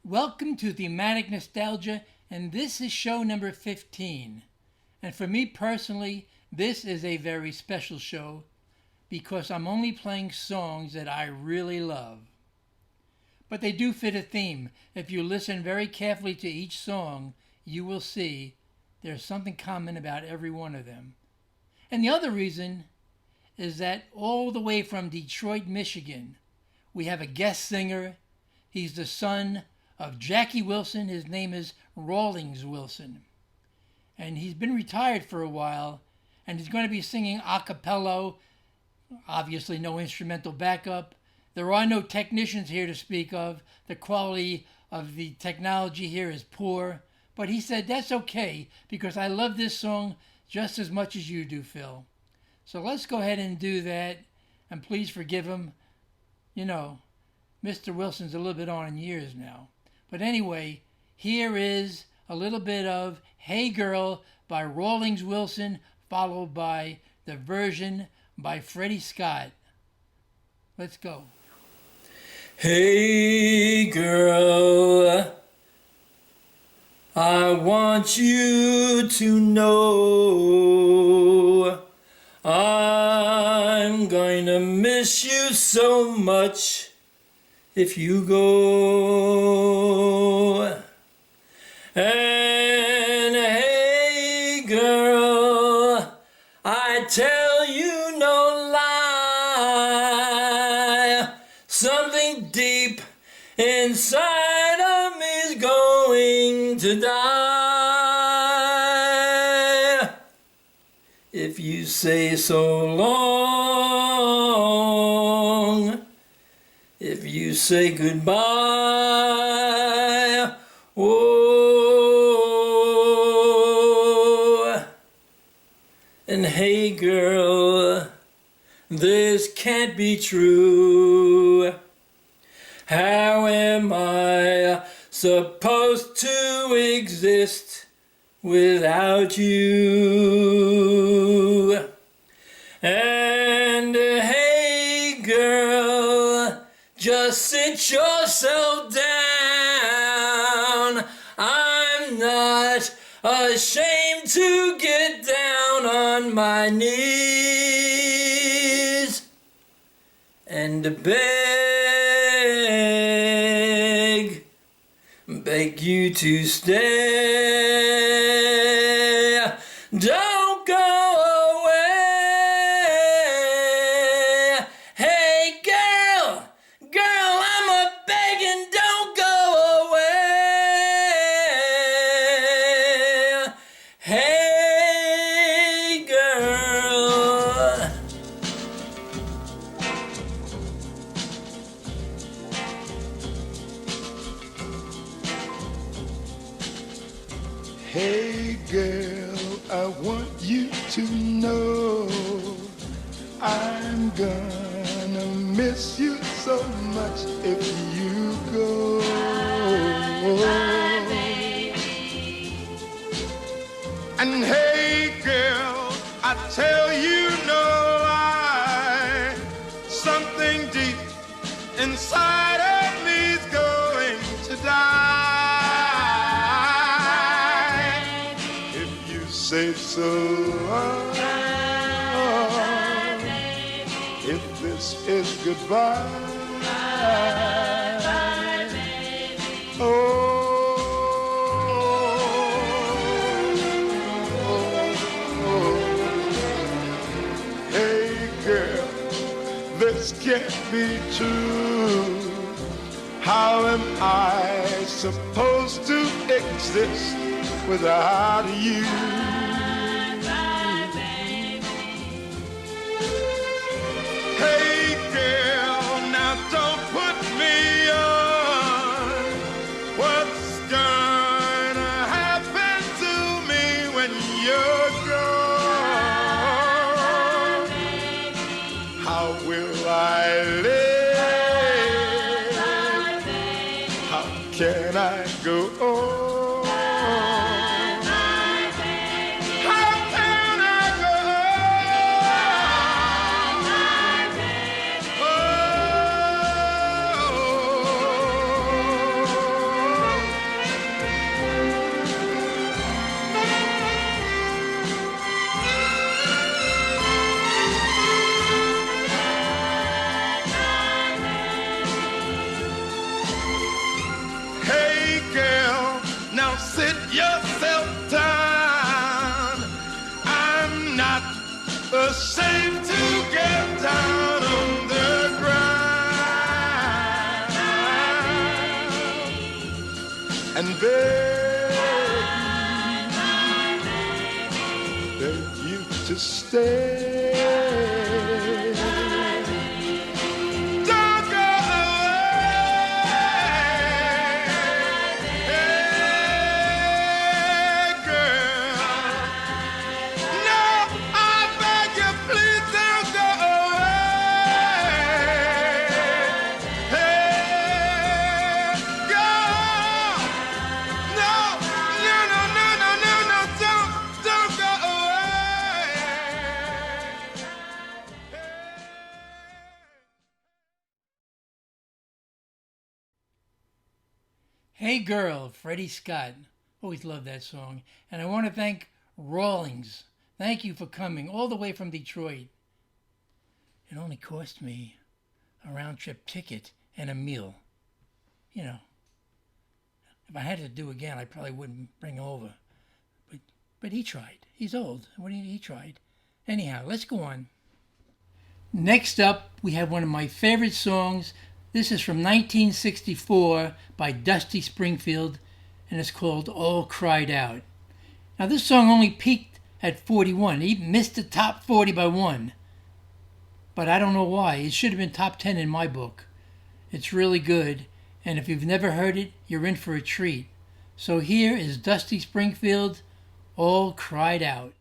Welcome to Thematic Nostalgia, and this is show number 15. And for me personally, this is a very special show because I'm only playing songs that I really love. But they do fit a theme. If you listen very carefully to each song, you will see there's something common about every one of them. And the other reason is that all the way from Detroit, Michigan, we have a guest singer. He's the son of Jackie Wilson. His name is Rawlings Wilson. And he's been retired for a while, and he's going to be singing a cappella, obviously no instrumental backup. There are no technicians here to speak of. The quality of the technology here is poor. But he said, that's okay, because I love this song just as much as you do, Phil. So let's go ahead and do that, and please forgive him. You know, Mr. Wilson's a little bit on in years now. But anyway, here is a little bit of Hey Girl by Rawlings Wilson, followed by the version by Freddie Scott. Let's go. Hey girl, I want you to know I'm going to miss you so much if you go. And hey girl, I tell you no lie, something deep inside of me's going to die if you say so long, if you say goodbye. Oh, and hey girl, this can't be true. How am I supposed to exist without you? And hey girl, just sit yourself down. I'm not ashamed to get down on my knees and beg you to stay. Don't go away. Hey girl, I'm a begging, don't go away. Hey girl. Hey girl, I want you to know I'm gonna miss you so much if you go. And hey girl, I tell you no lie, something deep inside of me's going to die. Say so. If this is goodbye. Hey girl, this can't be true. How am I supposed to exist without you? Hey girl, now don't put me on. What's gonna happen to me when you're gone? How will I live? How can I go on? baby that used to stay. Don't go away, hey, girl. No, I beg you, please don't go away. Hey, girl. No, no, no, no, no, no, no, don't go away. Hey Girl, Freddie Scott. Always loved that song. And I want to thank Rawlings. Thank you for coming all the way from Detroit. It only cost me a round-trip ticket and a meal. You know, if I had to do again, I probably wouldn't bring him over. But he tried. He's old. He tried. Anyhow, let's go on. Next up, we have one of my favorite songs. This is from 1964 by Dusty Springfield, and it's called All Cried Out. Now, this song only peaked at 41. It missed the top 40 by one. But I don't know why. It should have been top 10 in my book. It's really good, and if you've never heard it, you're in for a treat. So here is Dusty Springfield, All Cried Out.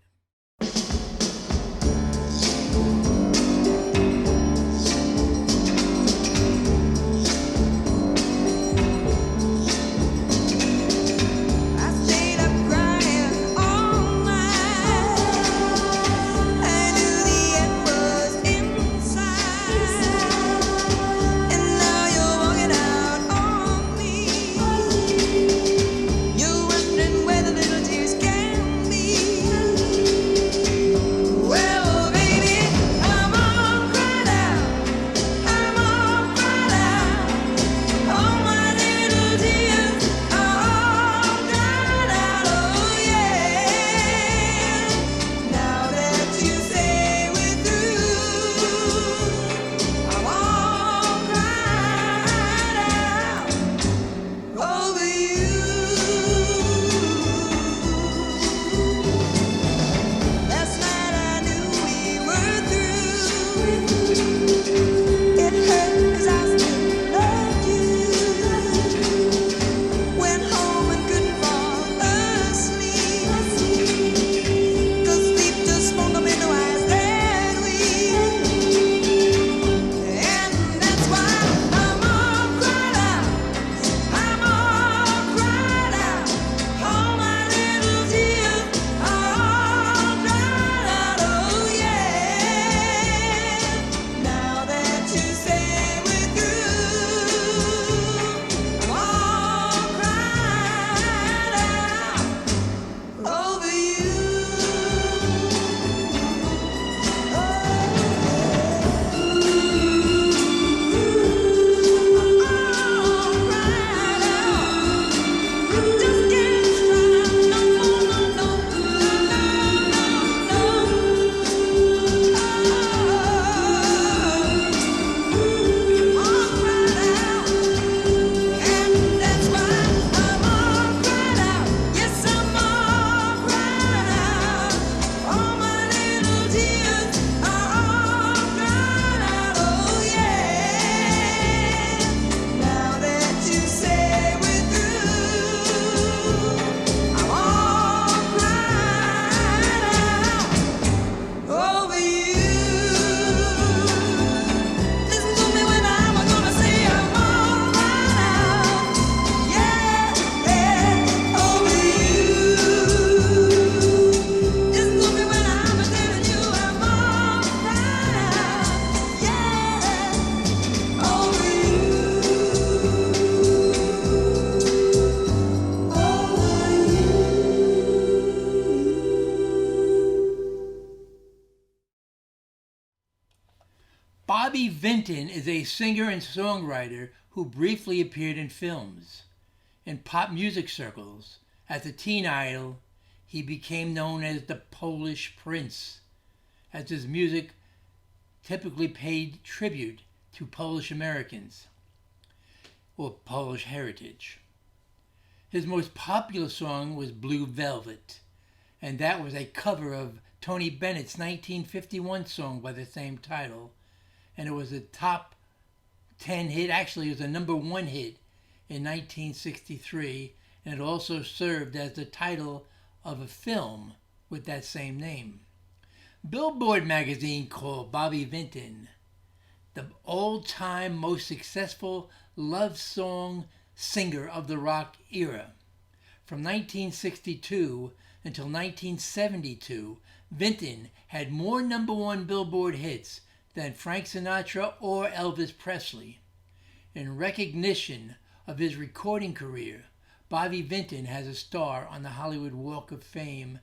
Bobby Vinton is a singer and songwriter who briefly appeared in films. In pop music circles, as a teen idol, he became known as the Polish Prince, as his music typically paid tribute to Polish Americans or Polish heritage. His most popular song was Blue Velvet, and that was a cover of Tony Bennett's 1951 song by the same title. And it was a top 10 hit. Actually, it was a number 1 hit in 1963, and it also served as the title of a film with that same name. Billboard magazine called Bobby Vinton the all-time most successful love song singer of the rock era. From 1962 until 1972, Vinton had more number 1 Billboard hits than Frank Sinatra or Elvis Presley. In recognition of his recording career, Bobby Vinton has a star on the Hollywood Walk of Fame,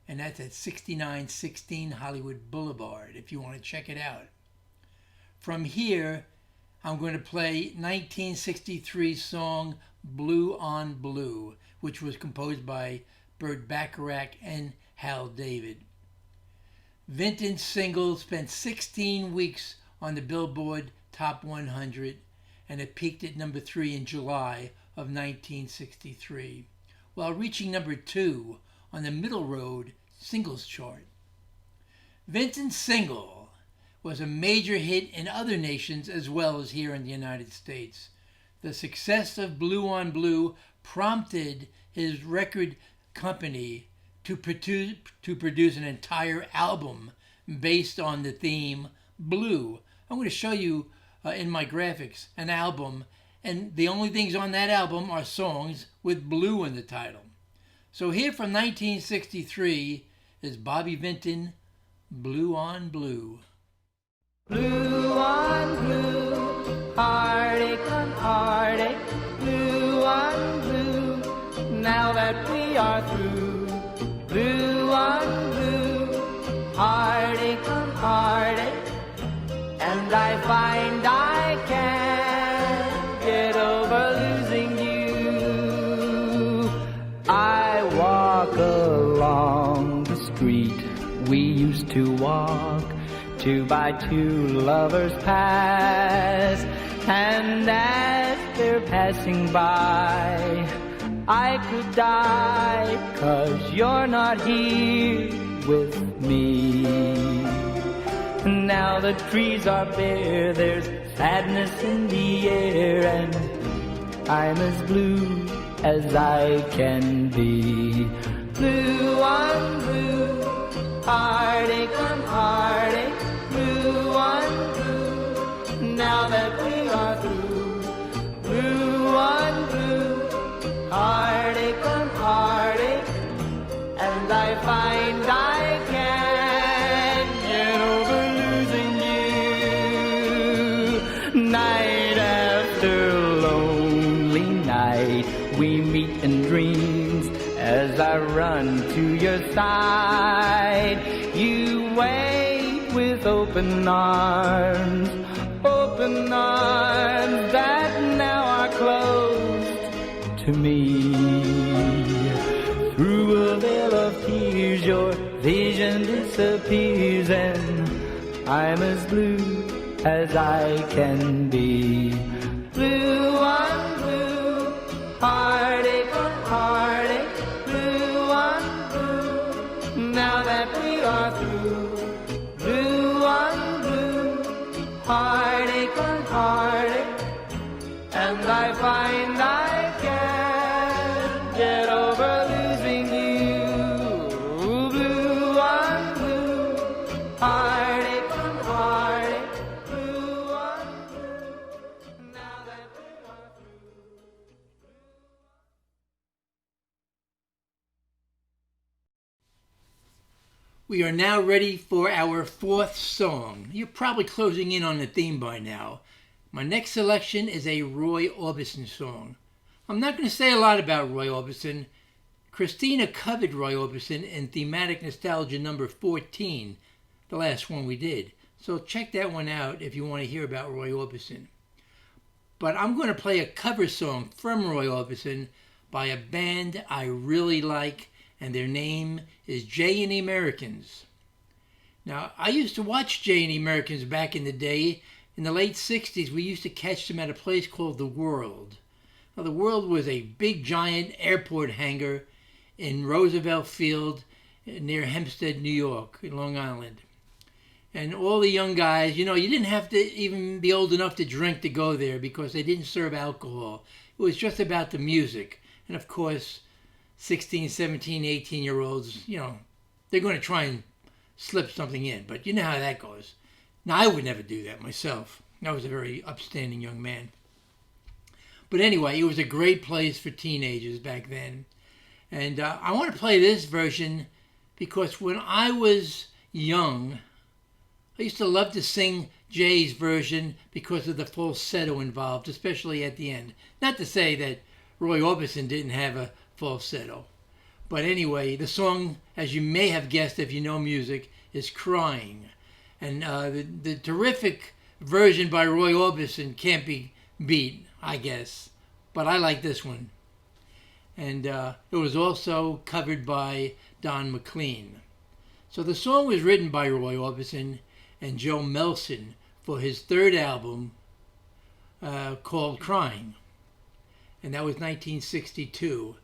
and that's at 6916 Hollywood Boulevard, if you want to check it out. From here, I'm going to play 1963's song Blue on Blue, which was composed by Burt Bacharach and Hal David. Vinton's single spent 16 weeks on the Billboard Top 100, and it peaked at number 3 in July of 1963, while reaching number 2 on the Middle Road Singles Chart. Vinton's single was a major hit in other nations as well as here in the United States. The success of Blue on Blue prompted his record company to produce an entire album based on the theme Blue. I'm going to show you in my graphics an album, and the only things on that album are songs with blue in the title. So here from 1963 is Bobby Vinton, Blue on Blue. Blue on blue, heartache on heartache, blue on blue, now that we are through. Blue on blue, heartache on heartache, and I find I can't get over losing you. I walk along the street we used to walk, 2 by 2 lovers pass, and as they're passing by, I could die, 'cause you're not here with me. Now the trees are bare, there's sadness in the air, and I'm as blue as I can be. Blue on blue, heartache on heartache, blue on blue, now that we are through. Blue on blue, heartache on heartache, and I find I can't get over losing you. Night after lonely night, we meet in dreams as I run to your side. You wait with open arms that now are closed to me. Through a veil of tears, your vision disappears, and I'm as blue as I can be. Blue on blue, heartache on heartache, blue on blue, now that we are through. Blue on blue, heartache on heartache, and I find I can't get over losing you. Blue on blue, heartache on heartache, blue on blue, now that we are through. We are now ready for our 4th song. You're probably closing in on the theme by now. My next selection is a Roy Orbison song. I'm not going to say a lot about Roy Orbison. Christina covered Roy Orbison in Thematic Nostalgia number 14, the last one we did. So check that one out if you want to hear about Roy Orbison. But I'm going to play a cover song from Roy Orbison by a band I really like, and their name is Jay and the Americans. Now, I used to watch Jay and the Americans back in the day. In the late 60s, we used to catch them at a place called The World. Well, the world was a big, giant airport hangar in Roosevelt Field near Hempstead, New York, in Long Island. And all the young guys, you didn't have to even be old enough to drink to go there because they didn't serve alcohol. It was just about the music. And of course, 16, 17, 18-year-olds, they're going to try and slip something in. But you know how that goes. Now, I would never do that myself. I was a very upstanding young man. But anyway, it was a great place for teenagers back then. And I want to play this version because when I was young, I used to love to sing Jay's version because of the falsetto involved, especially at the end. Not to say that Roy Orbison didn't have a falsetto. But anyway, the song, as you may have guessed if you know music, is Crying. And the terrific version by Roy Orbison can't be beat, I guess. But I like this one. And it was also covered by Don McLean. So the song was written by Roy Orbison and Joe Melson for his third album called Crying. And that was 1962.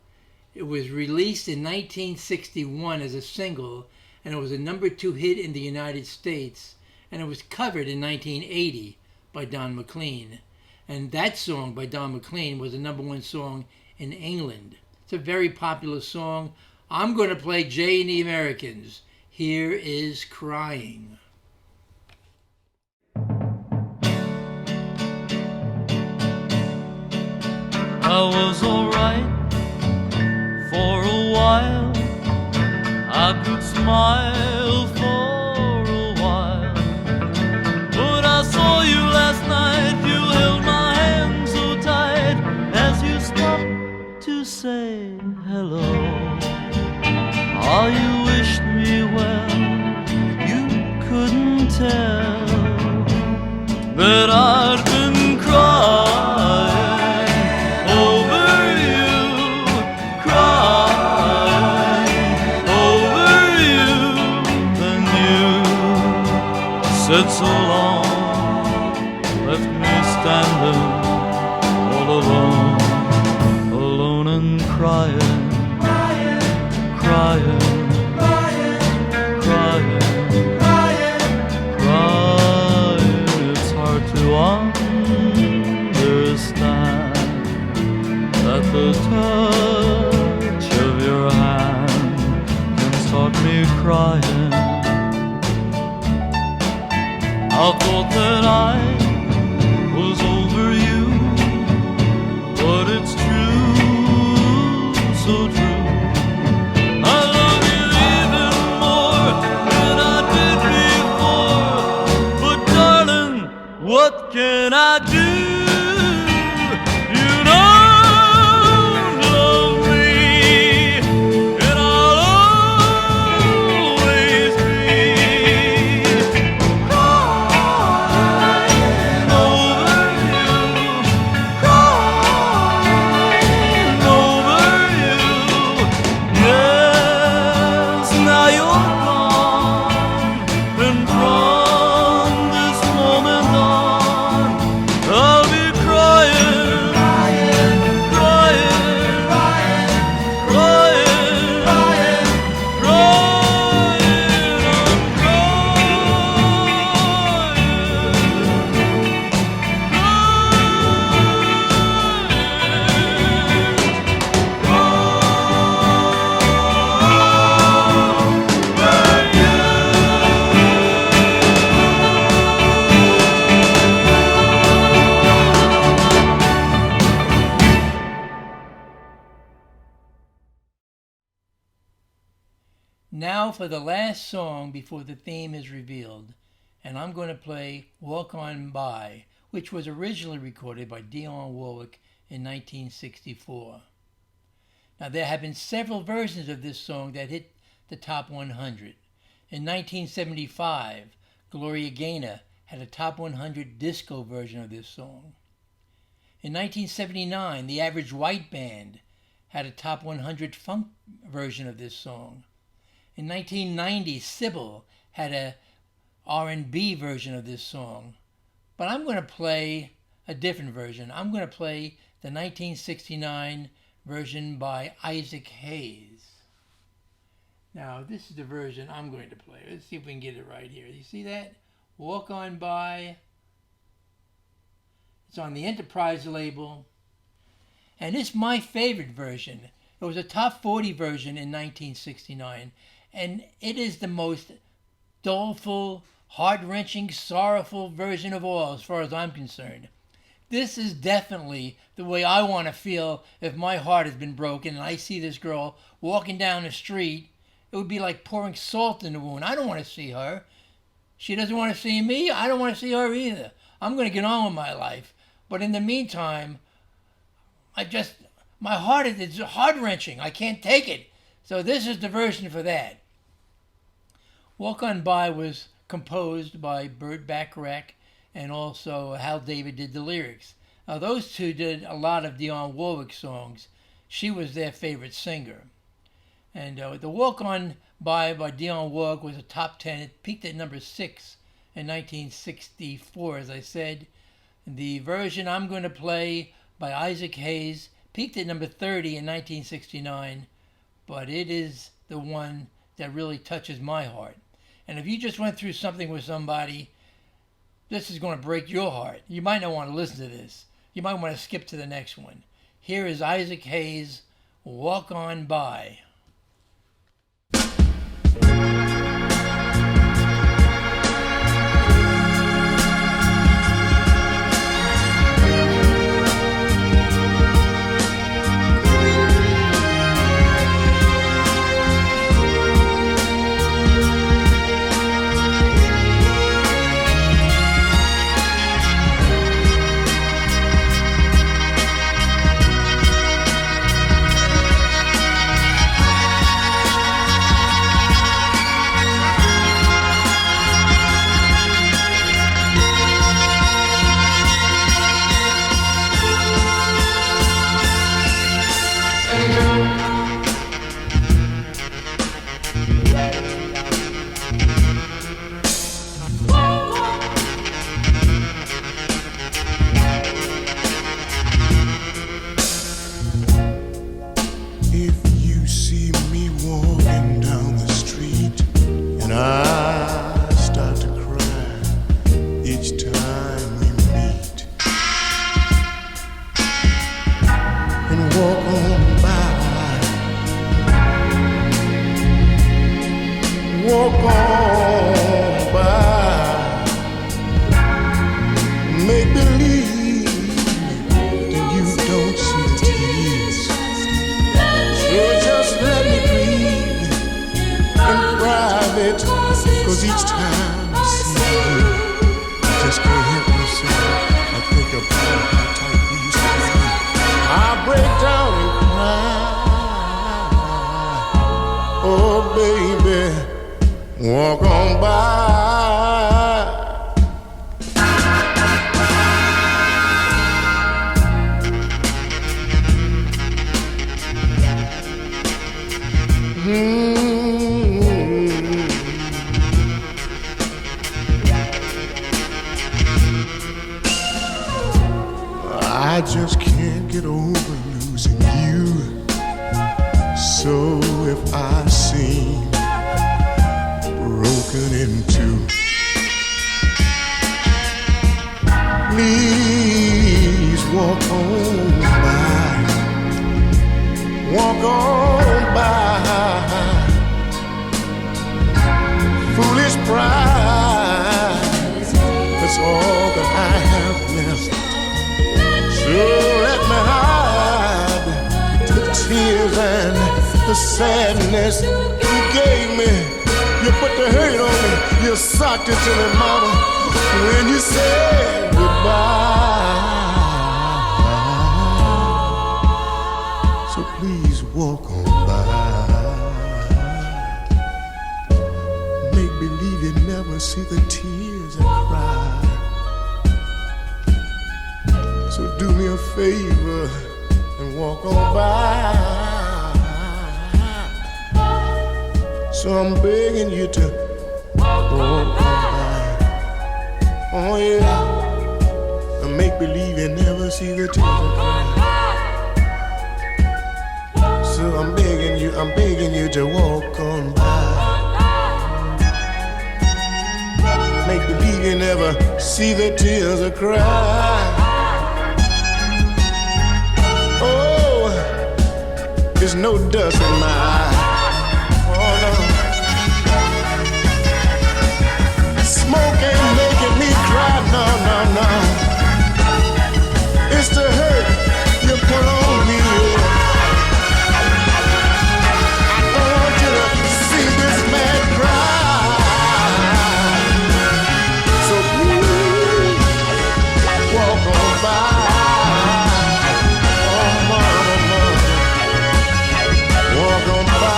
It was released in 1961 as a single, and it was a #2 hit in the United States, and it was covered in 1980 by Don McLean. And that song by Don McLean was a #1 song in England. It's a very popular song. I'm going to play Jay and the Americans. Here is Crying. I was alright for a while. I could smile for a while. But I saw you last night. You held my hand so tight as you stopped to say hello. Oh, you wished me well. You couldn't tell that I'd been crying over you, crying over you. Then you said so long, left me standing all alone, alone and crying, crying, crying, crying. It's hard to understand that the touch of your hand can start me crying. I thought that I was over you, but it's true, so true. I love you even more than I did before. But darling, what can I do? You don't love me, and I'll always be crying over you, crying over you. Yes, now you're gone, and from this moment on, I'll be crying, crying, crying, crying, crying, crying, Now for the last song before the theme is revealed, and I'm going to play Walk On By, which was originally recorded by Dionne Warwick in 1964. Now there have been several versions of this song that hit the top 100. In 1975, Gloria Gaynor had a top 100 disco version of this song. In 1979, the Average White Band had a top 100 funk version of this song. In 1990, Sybil had a R&B version of this song. But I'm going to play a different version. I'm going to play the the 1969 version by Isaac Hayes. Now, this is the version I'm going to play. Let's see if we can get it right here. You see that? Walk On By. It's on the Enterprise label. And it's my favorite version. It was a top 40 version in 1969. And it is the most doleful, heart-wrenching, sorrowful version of all, as far as I'm concerned. This is definitely the way I want to feel if my heart has been broken and I see this girl walking down the street. It would be like pouring salt in the wound. I don't want to see her. She doesn't want to see me. I don't want to see her either. I'm going to get on with my life. But in the meantime, my heart is heart-wrenching. I can't take it. So this is the version for that. Walk On By was composed by Burt Bacharach, and also Hal David did the lyrics. Now those two did a lot of Dionne Warwick songs. She was their favorite singer. And the Walk On By Dionne Warwick was a top 10. It peaked at number 6 in 1964, as I said. The version I'm going to play by Isaac Hayes peaked at number 30 in 1969, but it is the one that really touches my heart. And if you just went through something with somebody, this is going to break your heart. You might not want to listen to this. You might want to skip to the next one. Here is Isaac Hayes, Walk On By. Walk on by. I just can't get over losing you. So if I seem broken into, please walk on by. Walk on by. Foolish pride, that's all that I have left. So let me hide the tears and the sadness you gave me. You put the hurt on me, you socked it to me, mama, when you said goodbye. So please walk on by. Make believe you never see the tears I cry. So do me a favor and walk on by. So I'm begging you to walk on by. Oh yeah, and make believe you never see the tears I cry. I'm begging you to walk on by. Make believe you never see the tears I cry. Oh, there's no dust in my eye. Oh no, smoke ain't making me cry. No, no, no. It's the hurt you put on me. I don't want you to see this man cry. So please walk on by. Oh, mama, mama, walk on by.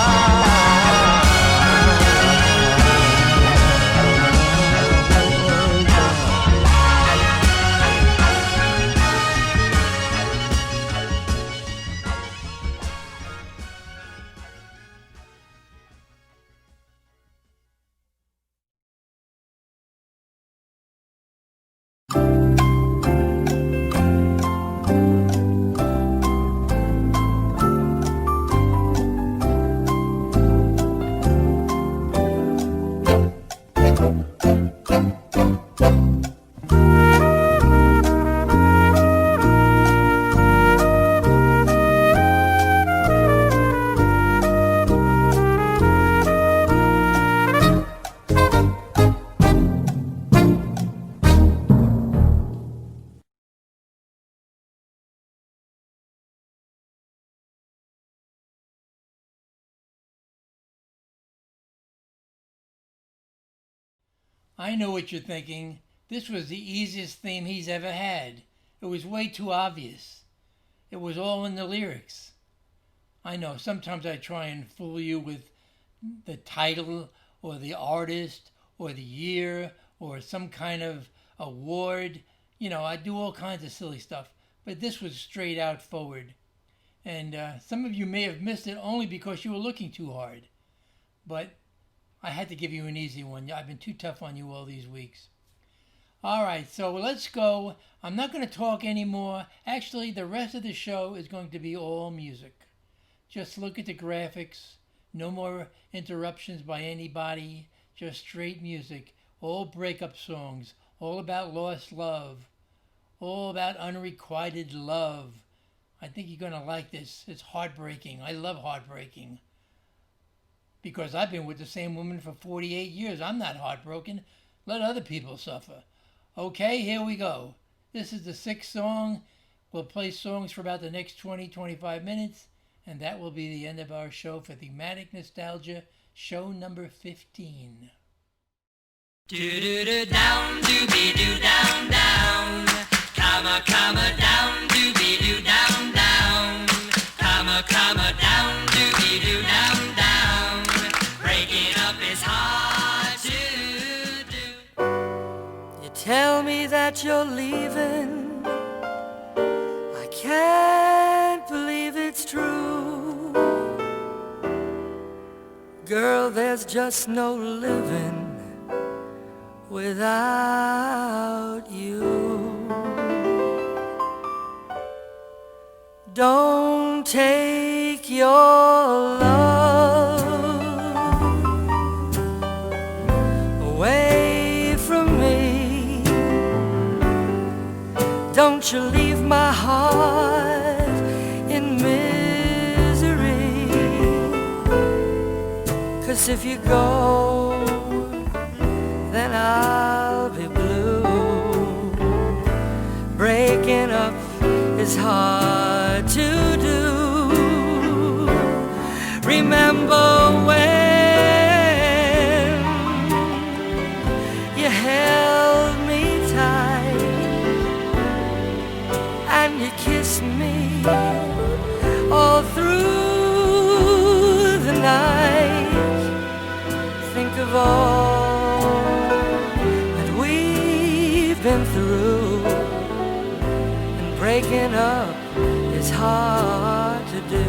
I know what you're thinking. This was the easiest theme he's ever had. It was way too obvious. It was all in the lyrics. I know, sometimes I try and fool you with the title or the artist or the year or some kind of award. You know, I do all kinds of silly stuff. But this was straight out forward. And some of you may have missed it only because you were looking too hard. But I had to give you an easy one. I've been too tough on you all these weeks. All right, so let's go. I'm not going to talk anymore. Actually, the rest of the show is going to be all music. Just look at the graphics. No more interruptions by anybody. Just straight music. All breakup songs. All about lost love. All about unrequited love. I think you're going to like this. It's heartbreaking. I love heartbreaking. Because I've been with the same woman for 48 years. I'm not heartbroken. Let other people suffer. Okay, here we go. This is the 6th song. We'll play songs for about the next 20-25 minutes, and that will be the end of our show for Thematic Nostalgia, show number 15. Do-do-do down, do-be-do down, down. Comma, comma, down, do-be-do down, down. Comma, comma, down, do-be-do down, down. Breaking up is hard to do. You tell me that you're leaving. I can't believe it's true. Girl, there's just no living without you. Don't take your love away from me. Don't you leave my heart in misery. 'Cause if you go, then I'll be blue. Breaking up is hard to do. Remember when you held me tight and you kissed me all through the night. Think of all that we've been through, and breaking up is hard to do.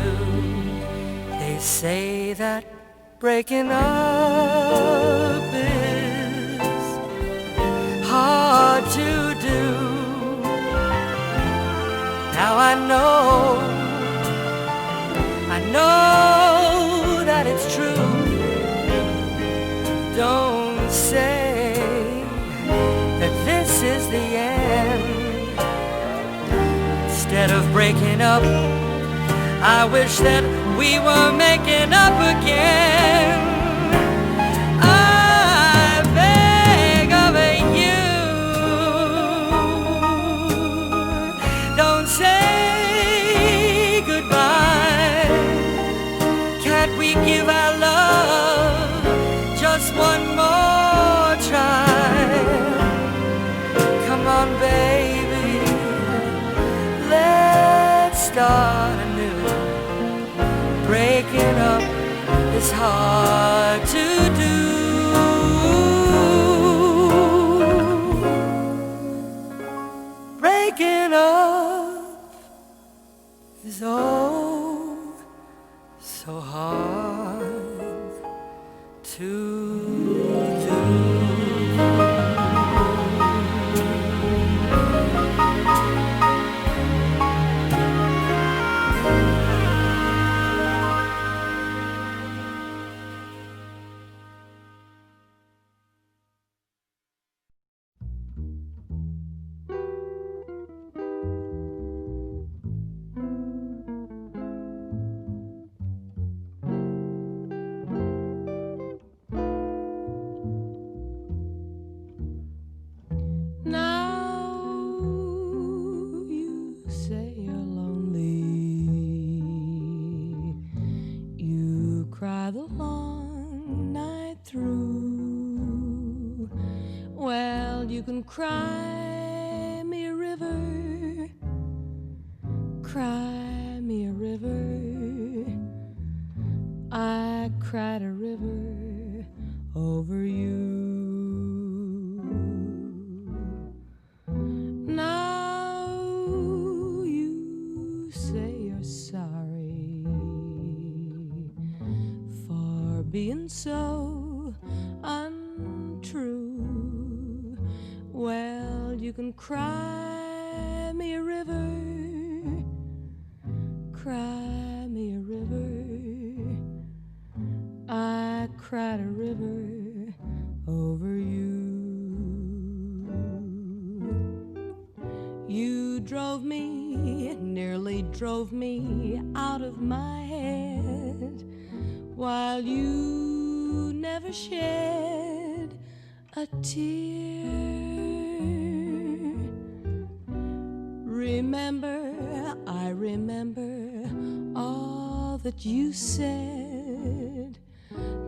They say that breaking up is hard to do. Now I know breaking up. I wish that we were making up again. I beg of you, don't say goodbye. Can't we give our love just one more try? Come on, baby, let's start anew. Breaking up is hard to do. Breaking up is oh so hard to do. Cry the long night through. Well, you can cry me a river, cry me a river. I cried a river over you. Now you say you're sorry for being so untrue. Well, you can cry me a river, cry me a river. I cried a river over you. You drove me, nearly drove me out of my head, while you never shed a tear. Remember, I remember all that you said.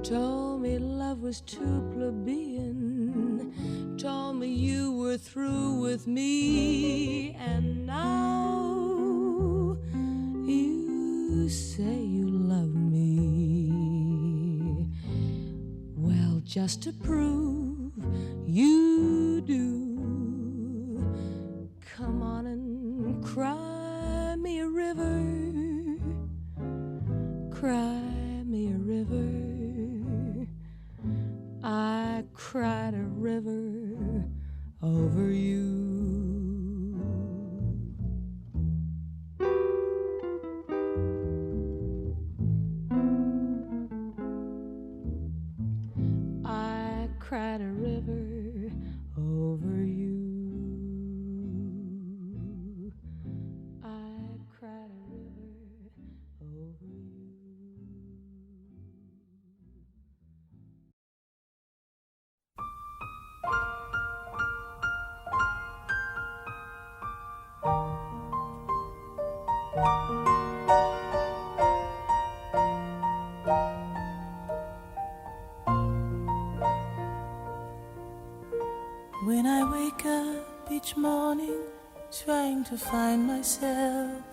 Told me love was too plebeian, told me you were through with me, and now you say you love me. Well, just to prove you do, come on and cry me a river, cry me a river. I cried a river over you. I cried a river over you. I cried a river over you. When I wake up each morning trying to find myself,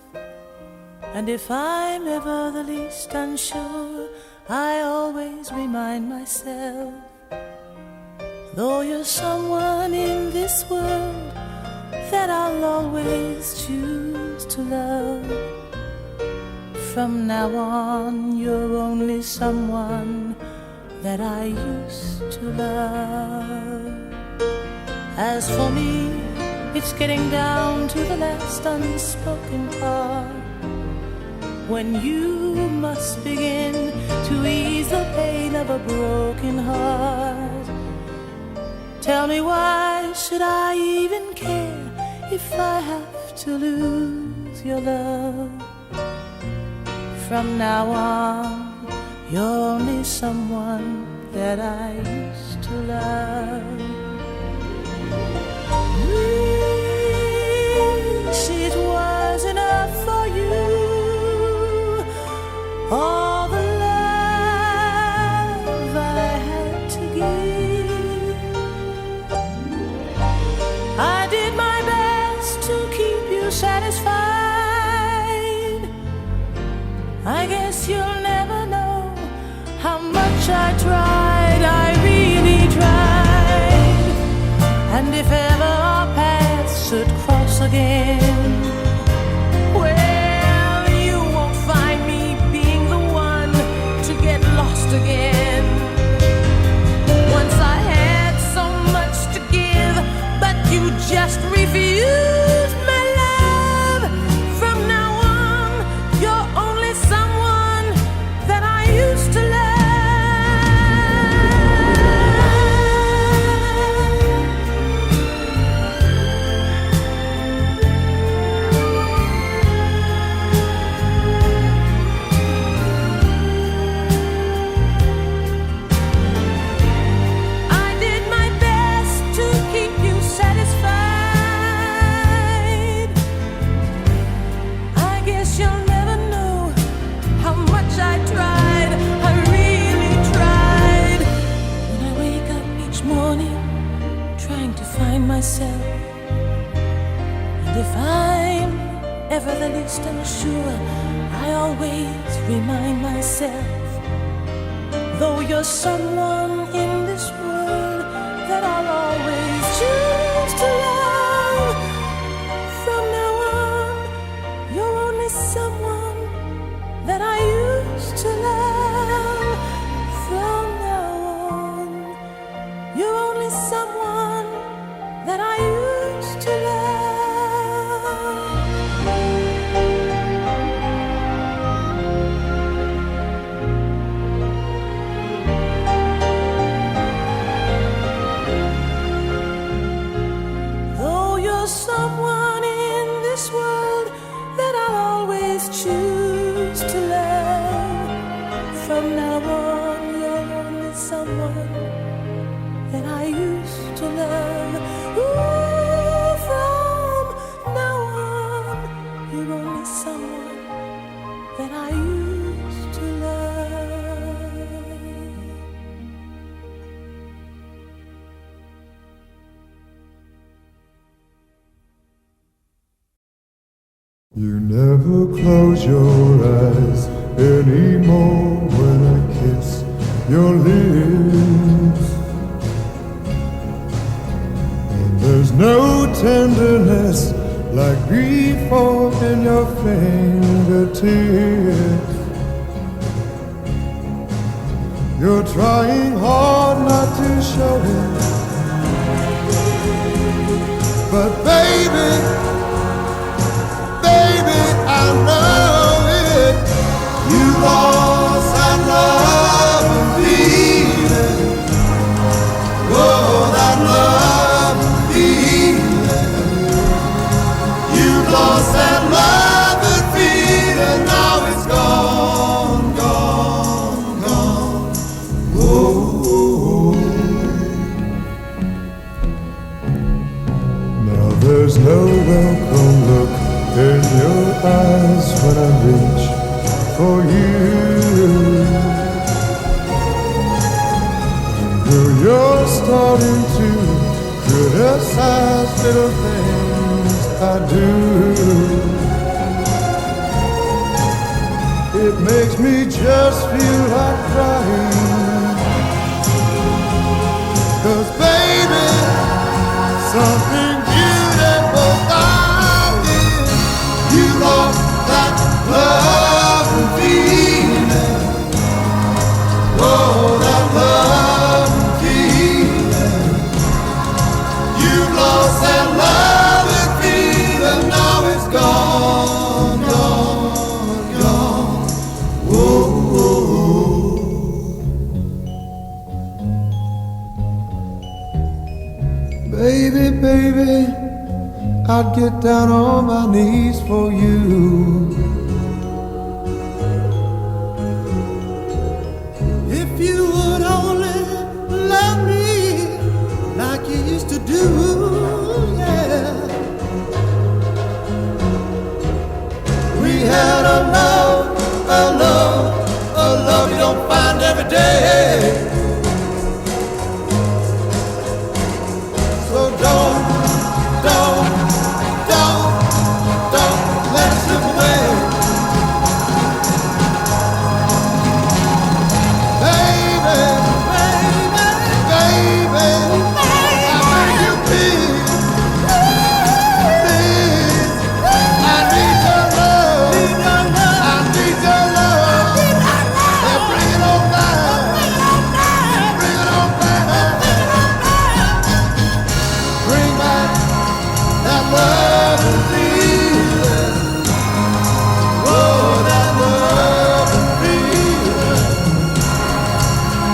and if I'm ever the least unsure, I always remind myself, though you're someone in this world that I'll always choose to love, from now on you're only someone that I used to love. As for me, it's getting down to the last unspoken part, when you must begin to ease the pain of a broken heart. Tell me, why should I even care if I have to lose your love. From now on, you're only someone that I used to love. Wish it was enough for you, all the love I had to give. I did my best to keep you satisfied. I guess you'll never know how much I tried. I really tried. And if ever our paths should cross again, well, you won't find me being the one to get lost again. Once I had so much to give, but you just refused my love. From now on, you're only someone that I used to love. I did my best to keep you satisfied. I guess you'll never know how much I tried. I really tried. When I wake up each morning trying to find myself, and if I'm ever the least unsure, I always remind myself, though you're someone in this world that I'll always choose to love. From now on, you're only someone that I used to love. From now on, you're only someone that I used to love. Though you're someone in this world that I'll always choose to love. From now on, you're only someone that I used to love. Ooh, from now on, you're only someone that I used to love. You never close your eyes anymore when I kiss your lips. And there's no tenderness like before in your fingertips. You're trying hard not to show it, but baby, I know it. You lost that love and feeling. Oh, that love and feeling. You lost that love and feeling. Now it's gone, gone, gone. Oh. Now there's no welcome look in your eyes when I reach for you. Girl, you're starting to criticize little things I do. It makes me just feel like crying. 'Cause baby, something beautiful about it. You lost that love and feeling. Oh, that love and feeling. You lost that love and feeling. Now it's gone, gone, gone. Whoa, whoa, whoa. I'd get down on my knees for you. If you would only love me like you used to do, yeah. We had a love you don't find every day. So don't let it slip away. Baby, I beg you please, I need your love, I need your love. Yeah, bring it on back, bring it on back, bring back that love and feeling. Oh, that love and feeling.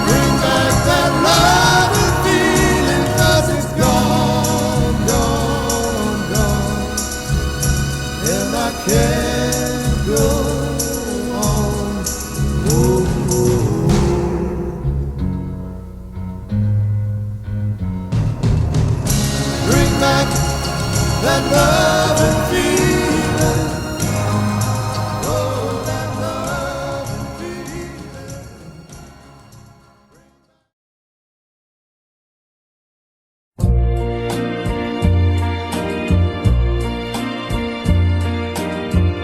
Bring back that love and feeling, 'cause it's gone, gone, gone, and I can't go on. Oh, bring back that love and feeling. Oh, that love and feeling.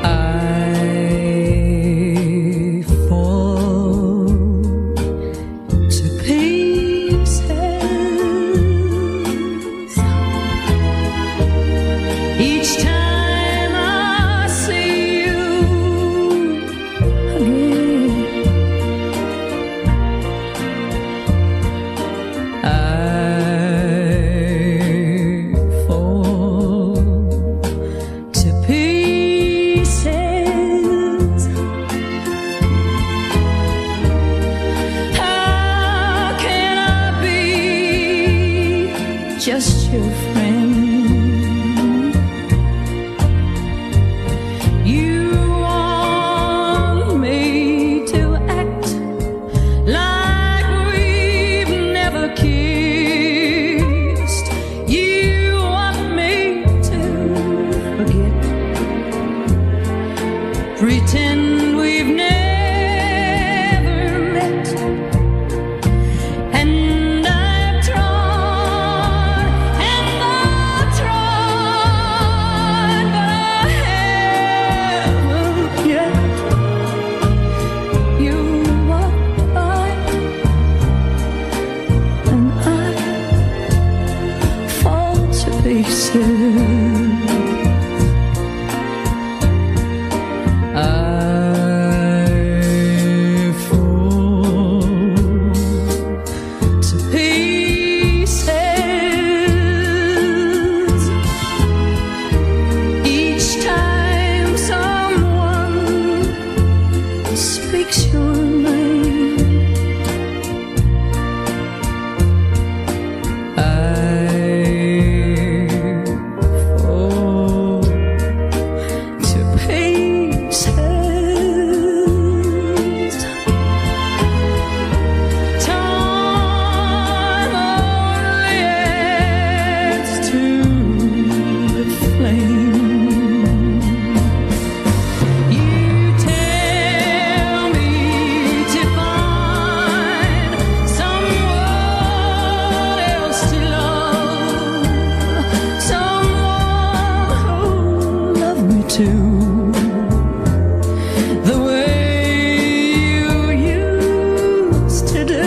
I fall to pieces each time I see you again. I fall to pieces. How can I be just your friend? You want me to act like we've never kissed. You want me to forget, pretend we've never met. And I've tried, but I haven't yet. You walk by and I fall to pieces. I fall to pieces each time someone speaks your name. I fall to pieces. Time only adds to the flame. You tell me to find someone else to love, someone who'll love me too, the way you used to do.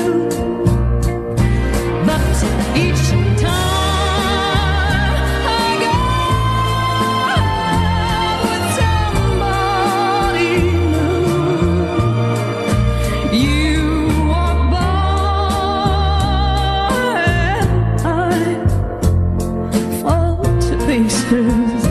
But each time I go with somebody new, you walk by and I fall to pieces.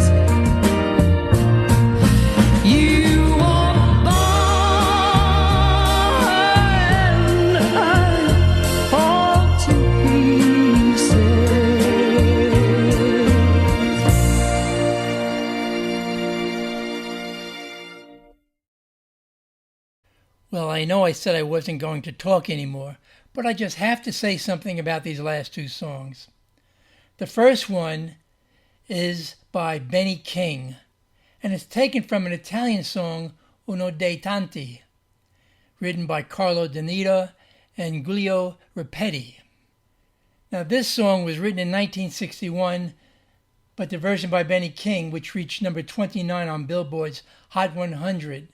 Well, I know I said I wasn't going to talk anymore, but I just have to say something about these last two songs. The first one is by Benny King, and it's taken from an Italian song, Uno dei Tanti, written by Carlo Donita and Giulio Rapetti. Now, this song was written in 1961, but the version by Benny King, which reached number 29 on Billboard's Hot 100,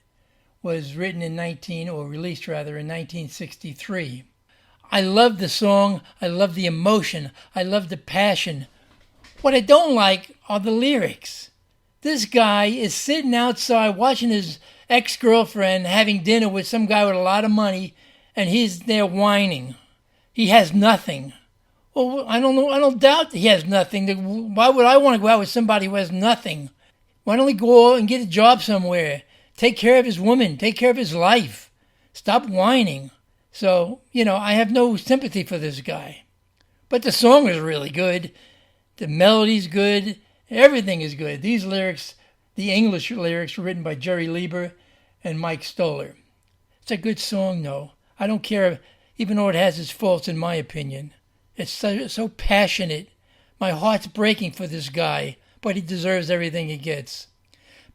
was written in released in 1963. I love the song, I love the emotion, I love the passion. What I don't like are the lyrics. This guy is sitting outside watching his ex-girlfriend having dinner with some guy with a lot of money, and he's there whining. He has nothing. Well, I don't doubt he has nothing. Why would I want to go out with somebody who has nothing? Why don't he go and get a job somewhere? Take care of his woman. Take care of his life. Stop whining. So, I have no sympathy for this guy. But the song is really good. The melody's good. Everything is good. These lyrics, the English lyrics, were written by Jerry Lieber and Mike Stoller. It's a good song, though. I don't care, even though it has its faults, in my opinion. It's so passionate. My heart's breaking for this guy, but he deserves everything he gets.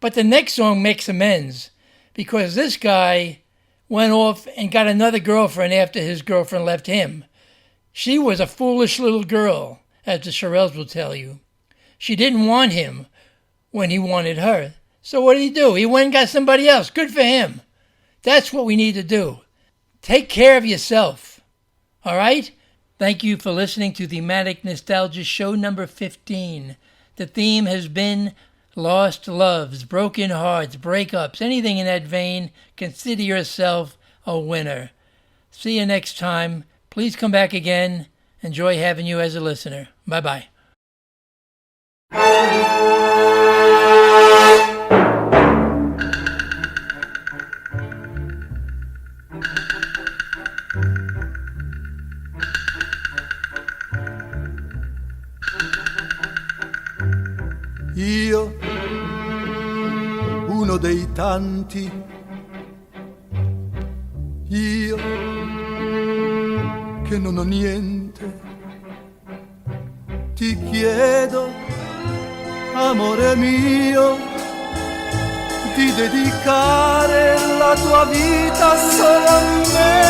But the next song makes amends, because this guy went off and got another girlfriend after his girlfriend left him. She was a foolish little girl, as the Shirelles will tell you. She didn't want him when he wanted her. So what did he do? He went and got somebody else. Good for him. That's what we need to do. Take care of yourself. All right? Thank you for listening to Thematic Nostalgia show number 15. The theme has been lost loves, broken hearts, breakups, anything in that vein. Consider yourself a winner. See you next time. Please come back again. Enjoy having you as a listener. Bye-bye. Io, uno dei tanti, io che non ho niente, ti chiedo, amore mio, di dedicare la tua vita solo a me,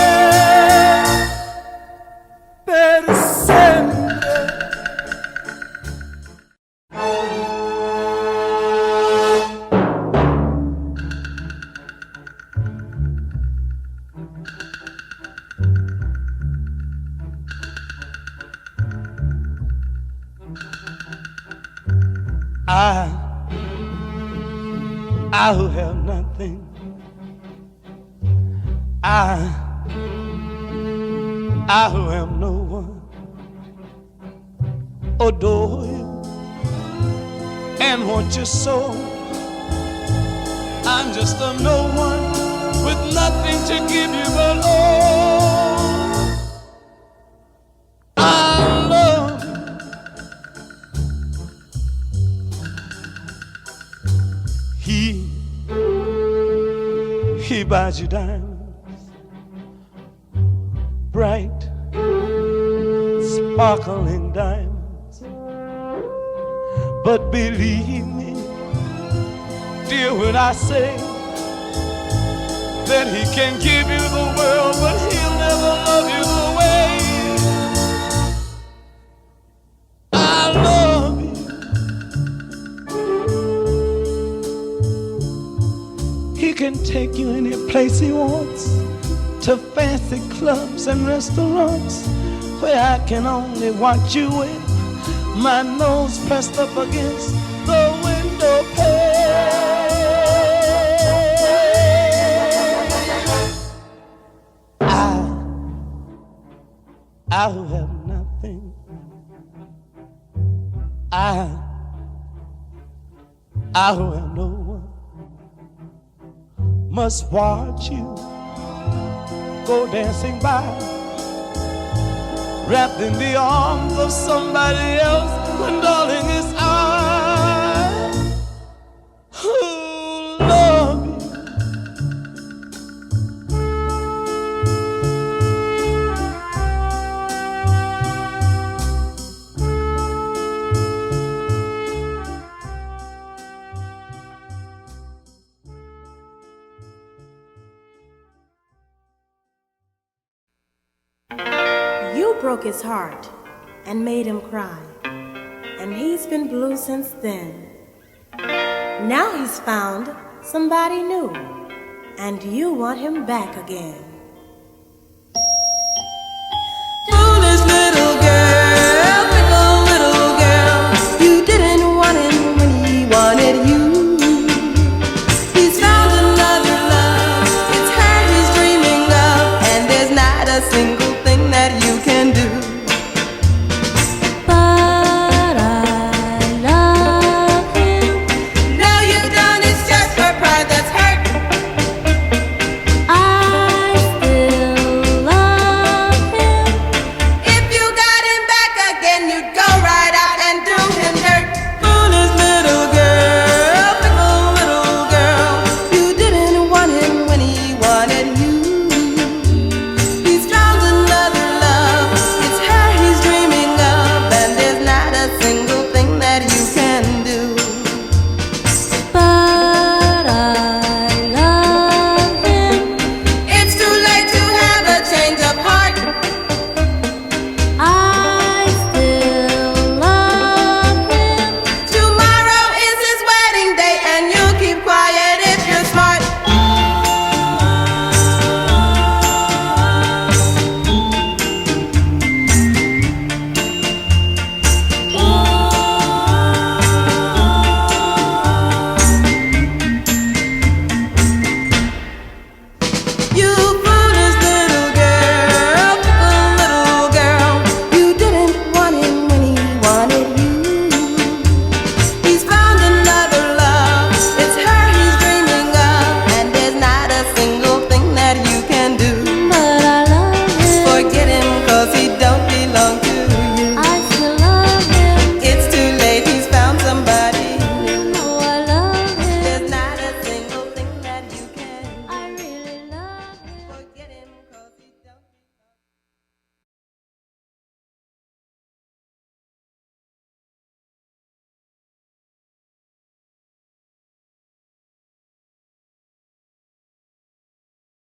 per sempre. I who have nothing, I who am no one, adore you and want you so. I'm just a no one with nothing to give you but all. I love you. He buys you diamonds, bright, sparkling diamonds. But believe me, dear, when I say that he can give you the world, but he'll never love you the way I love you. He can take you any place he wants, to fancy clubs and restaurants, where I can only watch you with my nose pressed up against the window pane. I who have nothing, I who have no one, must watch you go dancing by, wrapped in the arms of somebody else, when darling it's I who love you. broke his heart and made him cry, and he's been blue since then. Now he's found somebody new, and you want him back again.